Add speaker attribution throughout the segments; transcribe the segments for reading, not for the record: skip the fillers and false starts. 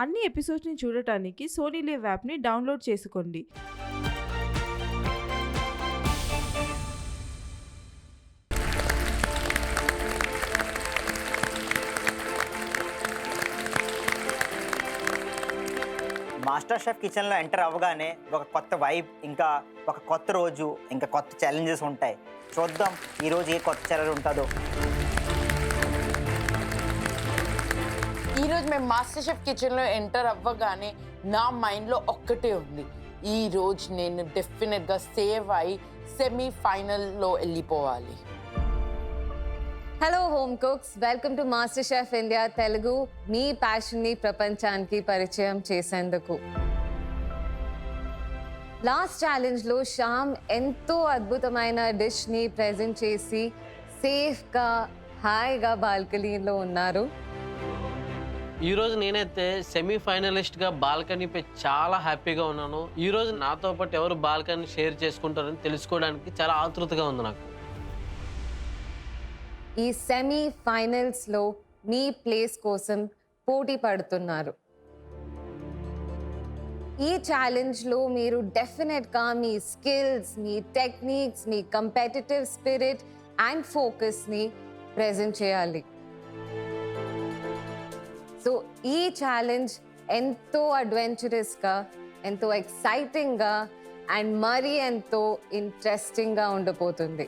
Speaker 1: అన్ని ఎపిసోడ్స్ని చూడటానికి Sony live యాప్ని డౌన్లోడ్ చేసుకోండి.
Speaker 2: మాస్టర్ షెఫ్ కిచెన్లో ఎంటర్ అవ్వగానే ఒక కొత్త వైబ్, ఇంకా ఒక కొత్త రోజు, ఇంకా కొత్త ఛాలెంజెస్ ఉంటాయి. చూద్దాం ఈరోజు ఏ కొత్త ఛాలెంజ్ ఉంటుందో.
Speaker 3: ఈరోజు మేము మాస్టర్ షెఫ్ కిచెన్లో ఎంటర్ అవ్వగానే నా మైండ్లో ఒక్కటే ఉంది, ఈరోజు నేను డెఫినెట్గా సేవ్ అయ్యి సెమీఫైనల్లో వెళ్ళిపోవాలి.
Speaker 4: Hello home cooks, welcome to MasterChef India Telugu. మీ ప్యాషన్ని ప్రపంచానికి పరిచయం చేసేందుకు లాస్ట్ ఛాలెంజ్లో శ్యామ్ ఎంతో అద్భుతమైన డిష్ని ప్రజెంట్ చేసి సేఫ్గా హాయిగా బాల్కనీలో ఉన్నారు.
Speaker 5: ఈరోజు నేనైతే సెమీఫైనలిస్ట్గా బాల్కనీపై చాలా హ్యాపీగా ఉన్నాను. ఈరోజు నాతో పాటు ఎవరు బాల్కనీ షేర్ చేసుకుంటారని తెలుసుకోవడానికి చాలా ఆతృతగా ఉంది నాకు.
Speaker 4: ఈ సెమీ ఫైనల్స్లో మీ ప్లేస్ కోసం పోటీ పడుతున్నారు. ఈ ఛాలెంజ్లో మీరు డెఫినెట్గా మీ స్కిల్స్, మీ టెక్నిక్స్, మీ కంపెటిటివ్ స్పిరిట్ అండ్ ఫోకస్ని ప్రెజెంట్ చేయాలి. సో ఈ ఛాలెంజ్ ఎంతో అడ్వెంచరస్గా, ఎంతో ఎక్సైటింగ్గా అండ్ మరీ ఎంతో ఇంట్రెస్టింగ్గా ఉండబోతుంది.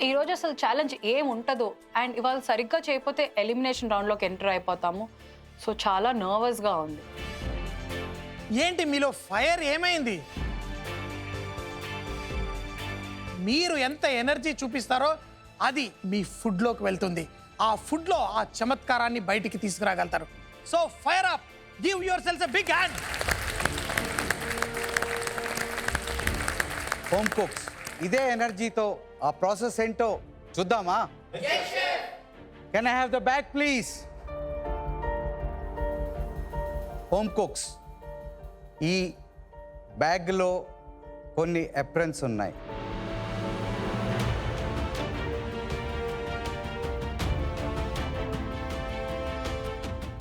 Speaker 6: ఈరోజు అసలు ఛాలెంజ్ ఏం ఉంటుందో, అండ్ ఇవాళ సరిగ్గా చేయకపోతే ఎలిమినేషన్ రౌండ్లోకి ఎంటర్ అయిపోతాము. సో చాలా నర్వస్గా ఉంది.
Speaker 7: ఏంటి మీలో ఫైర్ ఏమైంది? మీరు ఎంత ఎనర్జీ చూపిస్తారో అది మీ ఫుడ్లోకి వెళ్తుంది. ఆ ఫుడ్లో ఆ చమత్కారాన్ని బయటికి తీసుకురాగలుగుతారు. So fire up, give yourselves a big hand.
Speaker 8: Home cooks, ఇదే ఎనర్జీతో ఆ ప్రాసెస్ ఏంటో చూద్దామా? Can I have the bag please? Home cooks, ఈ బ్యాగ్లో కొన్ని ఎప్రన్స్ ఉన్నాయి.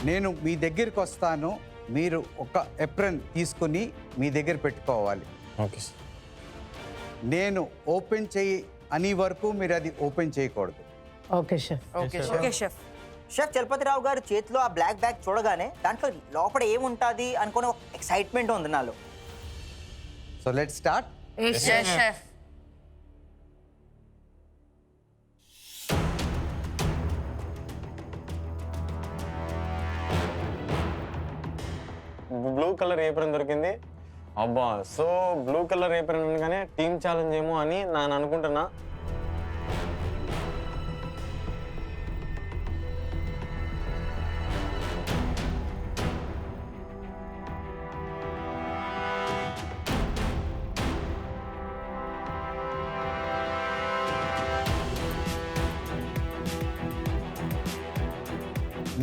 Speaker 8: నేను మీ దగ్గరికి వస్తాను, మీరు ఒక ఎప్రన్ తీసుకుని మీ దగ్గర పెట్టుకోవాలి.
Speaker 9: Okay sir.
Speaker 8: నేను ఓపెన్ చేయి అని వరకు మీరు అది ఓపెన్ చేయకూడదు.
Speaker 3: Okay chef.
Speaker 2: Okay chef. Chef Chalapathi Rao గారు చేతిలో ఆ బ్లాక్ బ్యాగ్ చూడగానే దాంట్లో లోపల ఏముంటుంది అనుకునే ఒక ఎక్సైట్మెంట్ ఉంది నాలో.
Speaker 8: So let's start.
Speaker 9: Blue colour apron దొరికింది. అబ్బా, సో బ్లూ కలర్ ఏప్రిన్ అనగానే టీమ్ ఛాలెంజ్ ఏమో అని నేను అనుకుంటున్నా.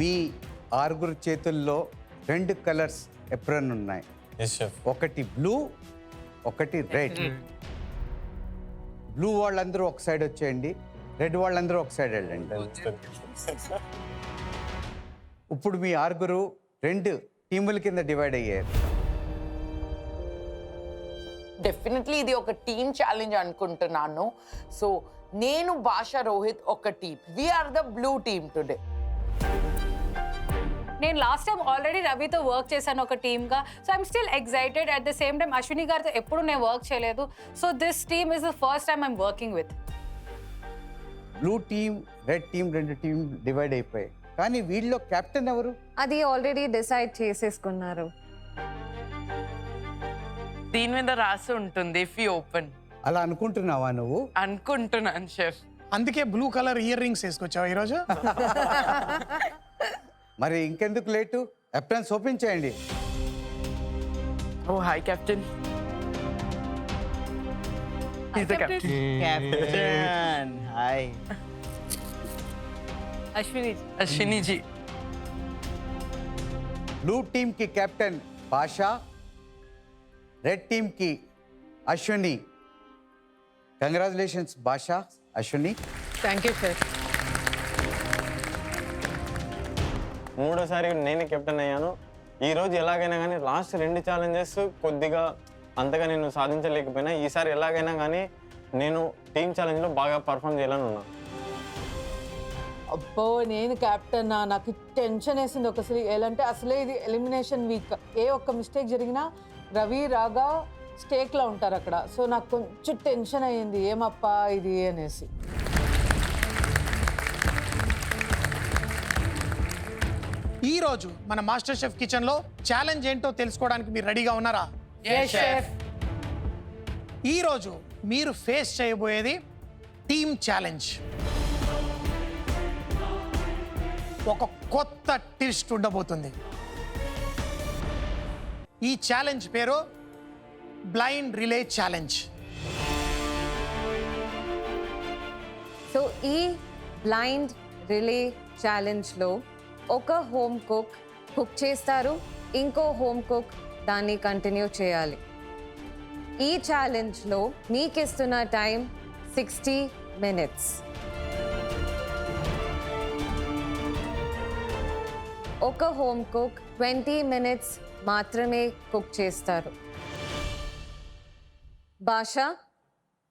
Speaker 8: మీ ఆరుగురు చేతుల్లో 2 కలర్స్ ఎప్రన్ ఉన్నాయి.
Speaker 9: Yes chef.
Speaker 8: ఒకటి బ్లూ, ఒకటి రెడ్. బ్లూ వాళ్ళందరూ ఒక సైడ్ వచ్చేయండి, రెడ్ వాళ్ళందరూ ఒక సైడ్ వెళ్ళండి. ఇప్పుడు మీ ఆరుగురు 2 టీముల కింద డివైడ్ అయ్యారు.
Speaker 3: డెఫినెట్లీ ఇది ఒక టీమ్ ఛాలెంజ్ అనుకుంటున్నాను. సో నేను, భాష, రోహిత్ ఒక team. We are the blue team today.
Speaker 6: నేను లాస్ట్ టైం ఆల్రెడీ రవితో వర్క్ చేశాను ఒక టీమ్గా. So I'm still excited. At the same time Ashwini గారితో ఎప్పుడు నేను వర్క్ చేయలేదు. So this team is the first time I'm working with.
Speaker 8: Blue team, red team 2 team divide అయిపోయాయి. కానీ వీళ్ళలో కెప్టెన్ ఎవరు?
Speaker 4: అది ఆల్రెడీ డిసైడ్ చేసేసుకున్నారు.
Speaker 3: దీని మీద రాసి ఉంటుంది ఇఫ్ యూ ఓపెన్.
Speaker 8: అలా అనుకుంటున్నావా నువ్వు?
Speaker 3: అనుకుంటున్నాను షెఫ్.
Speaker 7: అందుకే బ్లూ కలర్ ఇయర్ రింగ్స్ వేసుకొచ్చావు ఈరోజు.
Speaker 8: మరి ఇంకెందుకు లేటు, ఎప్రన్స్ ఓపెన్ చేయండి.
Speaker 3: Oh hi captain.
Speaker 2: Captain hi.
Speaker 3: Ashwini ji.
Speaker 8: Blue team కి కెప్టెన్ భాషా, రెడ్ టీమ్ కి అశ్విని. కంగ్రాచులేషన్స్ భాషా, అశ్విని.
Speaker 3: Thank you sir.
Speaker 9: మూడోసారి నేనే కెప్టెన్ అయ్యాను. ఈరోజు ఎలాగైనా కానీ లాస్ట్ 2 ఛాలెంజెస్ కొద్దిగా అంతగా నేను సాధించలేకపోయినా ఈసారి ఎలాగైనా కానీ నేను టీమ్ ఛాలెంజ్లో బాగా పర్ఫామ్ చేయాలని ఉన్నాను.
Speaker 10: అబ్బో నేను కెప్టెన్ నాకు టెన్షన్ వేసింది ఒకసారి. ఎలా అంటే అసలే ఇది ఎలిమినేషన్ వీక్, ఏ ఒక్క మిస్టేక్ జరిగినా రవి రాగా స్టేక్లో ఉంటారు అక్కడ. సో నాకు కొంచెం టెన్షన్ అయ్యింది, ఏమప్పా ఇది అనేసి.
Speaker 7: ఈరోజు మన మాస్టర్ షెఫ్ కిచెన్లో ఛాలెంజ్ ఏంటో తెలుసుకోవడానికి మీరు రెడీగా ఉన్నారా? ఈరోజు మీరు ఫేస్ చేయబోయేది టీమ్ ఛాలెంజ్. ఒక కొత్త ట్విస్ట్ ఉండబోతుంది. ఈ ఛాలెంజ్ పేరు బ్లైండ్ రిలే ఛాలెంజ్.
Speaker 4: సో ఈ బ్లైండ్ రిలే ఛాలెంజ్లో ఒక హోమ్ కుక్ చేస్తారు, ఇంకో హోమ్ కుక్ దాన్ని కంటిన్యూ చేయాలి. ఈ ఛాలెంజ్లో మీకు ఇస్తున్న టైం 60 minutes. ఒక హోమ్ కుక్ 20 minutes మాత్రమే కుక్ చేస్తారు. భాష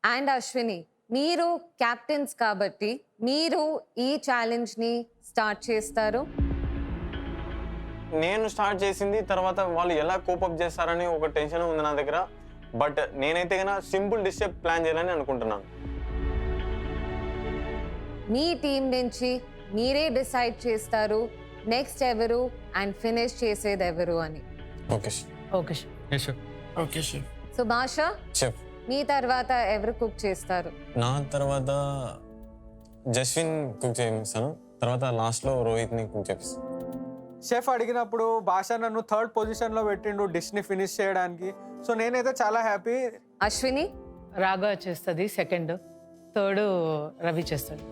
Speaker 4: అండ్ అశ్విని, మీరు క్యాప్టెన్స్ కాబట్టి మీరు ఈ ఛాలెంజ్ని స్టార్ట్ చేస్తారు.
Speaker 9: నేను స్టార్ట్ చేసింది తర్వాత వాళ్ళు ఎలా కోపప్ చేస్తారని ఒక టెన్షన్ ఉంది నా దగ్గర. బట్ నేనైతే కన్నా సింపుల్ డిష్ ప్లాన్ చేయాలని అనుకుంటున్నాను.
Speaker 4: మీ టీం నుంచి మీరే డిసైడ్ చేస్తారు నెక్స్ట్ ఎవరు అండ్ ఫినిష్ చేసేది ఎవరు అని.
Speaker 10: ఓకే
Speaker 4: సో భాష,
Speaker 9: చెఫ్
Speaker 4: మీ తర్వాత ఎవరు కుక్ చేస్తారు?
Speaker 9: నా తర్వాత జస్విన్ కుక్ చేయిస్తాను, తర్వాత లాస్ట్లో రోహిత్ని కుక్ చేపిస్తాను.
Speaker 11: షెఫ్ అడిగినప్పుడు భాష నన్ను 3rd పొజిషన్లో పెట్టిండు డిష్ని ఫినిష్ చేయడానికి. సో నేనైతే చాలా హ్యాపీ.
Speaker 4: అశ్విని,
Speaker 10: రాగా చేస్తుంది సెకండ్, థర్డ్ రవి చేస్తాడు.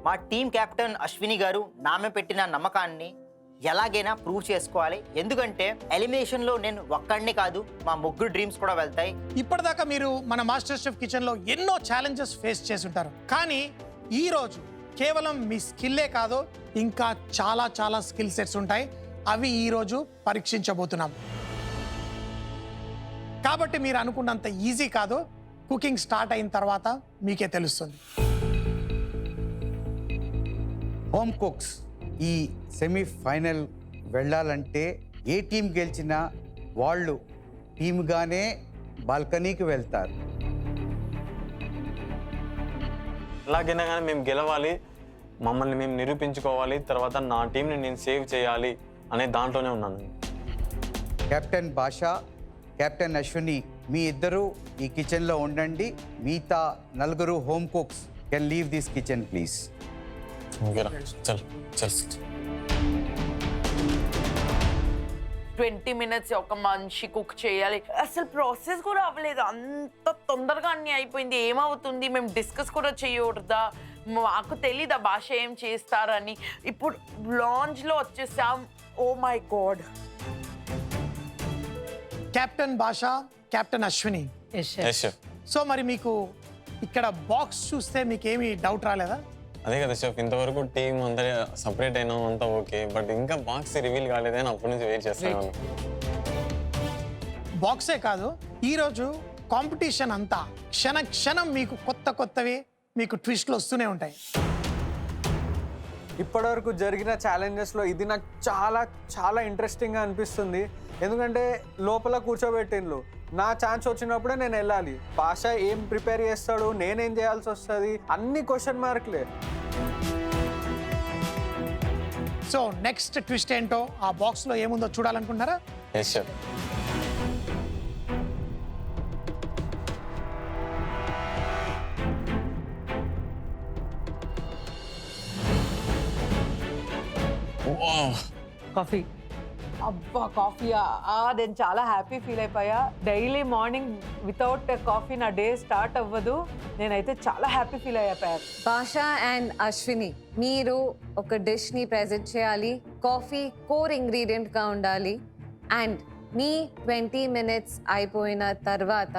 Speaker 2: మా టీం కెప్టెన్ అశ్విని గారు నామే పెట్టిన నమ్మకాన్ని ఎలాగైనా ప్రూవ్ చేసుకోవాలి. ఎందుకంటే ఎలిమినేషన్లో నేను ఒక్కడిని కాదు, మా ముగ్గురు డ్రీమ్స్ కూడా వెళ్తాయి.
Speaker 7: ఇప్పటిదాకా మీరు మన మాస్టర్ షెఫ్ కిచెన్లో ఎన్నో ఛాలెంజెస్ ఫేస్ చేసి ఉంటారు. కానీ ఈరోజు కేవలం మీ స్కిల్లే కాదు, ఇంకా చాలా చాలా స్కిల్ సెట్స్ ఉంటాయి. అవి ఈరోజు పరీక్షించబోతున్నాం. కాబట్టి మీరు అనుకున్నంత ఈజీ కాదు. కుకింగ్ స్టార్ట్ అయిన తర్వాత మీకే తెలుస్తుంది.
Speaker 8: హోమ్ కుక్స్ ఈ సెమీఫైనల్ వెళ్ళాలంటే ఏ టీం గెలిచినా వాళ్ళు టీమ్గానే బాల్కనీకి వెళ్తారు.
Speaker 9: ఎలాగైనా కానీ మేము గెలవాలి, మమ్మల్ని మేము నిరూపించుకోవాలి, తర్వాత నా టీంని నేను సేవ్ చేయాలి అనే దాంట్లోనే ఉన్నాను.
Speaker 8: కెప్టెన్ భాష, కెప్టెన్ అశ్విని, మీ ఇద్దరు ఈ కిచెన్లో ఉండండి. మిగతా 4 home cooks can leave this kitchen please.
Speaker 9: ఓకేరా, చల్
Speaker 3: 20 minutes ఒక మనిషి కుక్ చేయాలి. అసలు ప్రాసెస్ కూడా అవ్వలేదు, అంత తొందరగా అన్నీ అయిపోయింది. ఏమవుతుంది, మేము డిస్కస్ కూడా చేయకూడదా? మాకు తెలీదా భాష ఏం చేస్తారని? ఇప్పుడు లాంచ్లో వచ్చేసాం. Oh my god.
Speaker 7: Captain Basha, captain Ashwini, so మరి మీకు ఇక్కడ బాక్స్ చూస్తే మీకు ఏమి డౌట్ రాలేదా?
Speaker 9: అదే కదా షెఫ్, ఇంతవరకు టీం అంతా సపరేట్ అయినా అంతా ఓకే, బట్ ఇంకా బాక్స్ రివీల్ కాలేదని అప్పటి నుంచి వెయిట్ చేస్తాను.
Speaker 7: బాక్సే కాదు, ఈరోజు కాంపిటీషన్ అంతా క్షణ క్షణం మీకు కొత్తవి మీకు ట్విస్ట్లు వస్తూనే ఉంటాయి.
Speaker 11: ఇప్పటివరకు జరిగిన ఛాలెంజెస్లో ఇది నాకు చాలా చాలా ఇంట్రెస్టింగ్గా అనిపిస్తుంది. ఎందుకంటే లోపల కూర్చోబెట్టిండ్రు, నా ఛాన్స్ వచ్చినప్పుడే నేను వెళ్ళాలి. భాష ఏం ప్రిపేర్ చేస్తాడు, నేనేం చేయాల్సి వస్తుంది, అన్ని క్వశ్చన్ మార్కులే.
Speaker 7: సో నెక్స్ట్ ట్విస్ట్ ఏంటో, ఆ బాక్స్లో ఏముందో చూడాలనుకుంటున్నారా?
Speaker 9: Yes chef.
Speaker 10: కాఫీ, అబ్బా కాఫీ, నేను చాలా హ్యాపీ ఫీల్ అయిపోయా. డైలీ మార్నింగ్ వితౌట్ కాఫీ నా డే స్టార్ట్ అవ్వదు. నేనైతే చాలా హ్యాపీ ఫీల్ అయిపోయాను.
Speaker 4: భాష అండ్ అశ్విని, మీరు ఒక డిష్ని ప్రెజెంట్ చేయాలి. కాఫీ కోర్ ఇంగ్రీడియంట్గా ఉండాలి. అండ్ మీ 20 minutes అయిపోయిన తర్వాత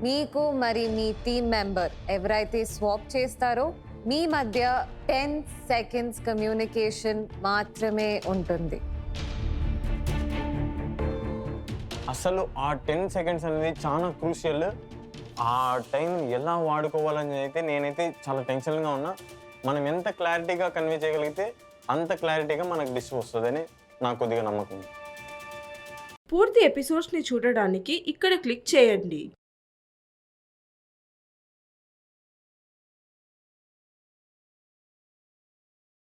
Speaker 4: మీకు మరి మీ టీమ్ మెంబర్ ఎవరైతే స్వాప్ చేస్తారో మీ మధ్య 10 seconds కమ్యూనికేషన్ మాత్రమే ఉంటుంది.
Speaker 9: అసలు ఆ 10 సెకండ్స్ అనేది చాలా క్రూషియల్. ఆ టైం ఎలా వాడుకోవాలని అయితే నేనైతే చాలా టెన్షన్గా ఉన్నా. మనం ఎంత క్లారిటీగా కన్వే చేయగలిగితే అంత క్లారిటీగా మనకు డిష్ వస్తుందని నాకు కొద్దిగా నమ్మకం.
Speaker 1: పూర్తి ఎపిసోడ్స్ని చూడడానికి ఇక్కడ క్లిక్ చేయండి.